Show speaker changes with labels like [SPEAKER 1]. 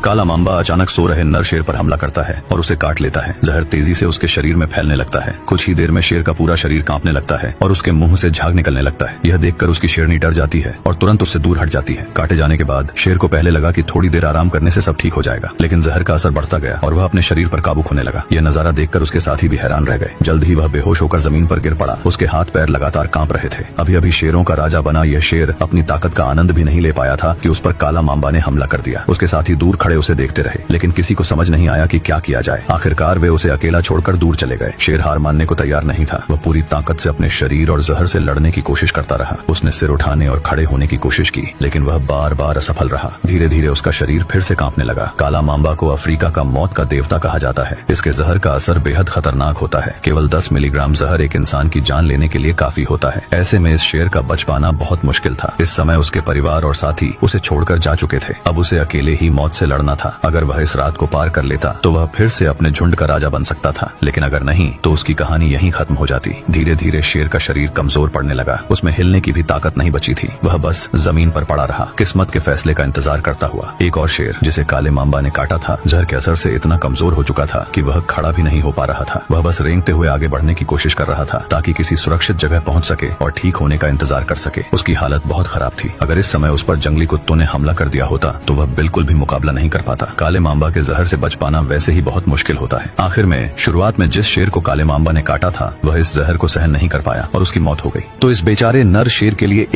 [SPEAKER 1] काला मांबा अचानक सो रहे नर शेर पर हमला करता है और उसे काट लेता है। जहर तेजी से उसके शरीर में फैलने लगता है। कुछ ही देर में शेर का पूरा शरीर कांपने लगता है और उसके मुंह से झाग निकलने लगता है। यह देखकर उसकी शेरनी डर जाती है और तुरंत उससे दूर हट जाती है। काटे जाने के बाद शेर को पहले लगा कि थोड़ी देर आराम करने से सब ठीक हो जाएगा, लेकिन जहर का असर बढ़ता गया और वह अपने शरीर पर काबू खोने लगा। यह नजारा देखकर उसके साथी भी हैरान रह गए। जल्द ही वह बेहोश होकर जमीन पर गिर पड़ा। उसके हाथ पैर लगातार कांप रहे थे। अभी अभी शेरों का राजा बना यह शेर अपनी ताकत का आनंद भी नहीं ले पाया था कि उस पर काला मांबा ने हमला कर दिया। उसके साथी दूर खड़े उसे देखते रहे, लेकिन किसी को समझ नहीं आया कि क्या किया जाए। आखिरकार वे उसे अकेला छोड़कर दूर चले गए। शेर हार मानने को तैयार नहीं था। वह पूरी ताकत से अपने शरीर और जहर से लड़ने की कोशिश करता रहा। उसने सिर उठाने और खड़े होने की कोशिश की, लेकिन वह बार बार असफल रहा। धीरे धीरे उसका शरीर फिर से कांपने लगा। काला मांबा को अफ्रीका का मौत का देवता कहा जाता है। इसके जहर का असर बेहद खतरनाक होता है। केवल 10 मिलीग्राम जहर एक इंसान की जान लेने के लिए काफी होता है। ऐसे में इस शेर का बच पाना बहुत मुश्किल था। इस समय उसके परिवार और साथी उसे छोड़कर जा चुके थे। अब उसे अकेले ही मौत से लड़ना था। अगर वह इस रात को पार कर लेता तो वह फिर से अपने झुंड का राजा बन सकता था, लेकिन अगर नहीं तो उसकी कहानी यहीं खत्म हो जाती। धीरे धीरे शेर का शरीर कमजोर पड़ने लगा। उसमें हिलने की भी ताकत नहीं बची थी। वह बस जमीन पर पड़ा रहा, किस्मत के फैसले का इंतजार करता हुआ। एक और शेर जिसे काले मांबा ने काटा था, जहर के असर से इतना कमजोर हो चुका था कि वह खड़ा भी नहीं हो पा रहा था। वह बस रेंगते हुए आगे बढ़ने की कोशिश कर रहा था ताकि किसी सुरक्षित जगह पहुंच सके और ठीक होने का इंतजार कर सके। उसकी हालत बहुत खराब थी। अगर इस समय उस पर जंगली कुत्तों ने हमला कर दिया होता तो वह बिल्कुल भी मुकाबला नहीं कर पाता। काले मांबा के जहर से बच पाना वैसे ही बहुत मुश्किल होता है। आखिर में शुरुआत में जिस शेर को काले मांबा ने काटा था वह इस जहर को सहन नहीं कर पाया और उसकी मौत हो गई। तो इस बेचारे नर शेर के लिए एक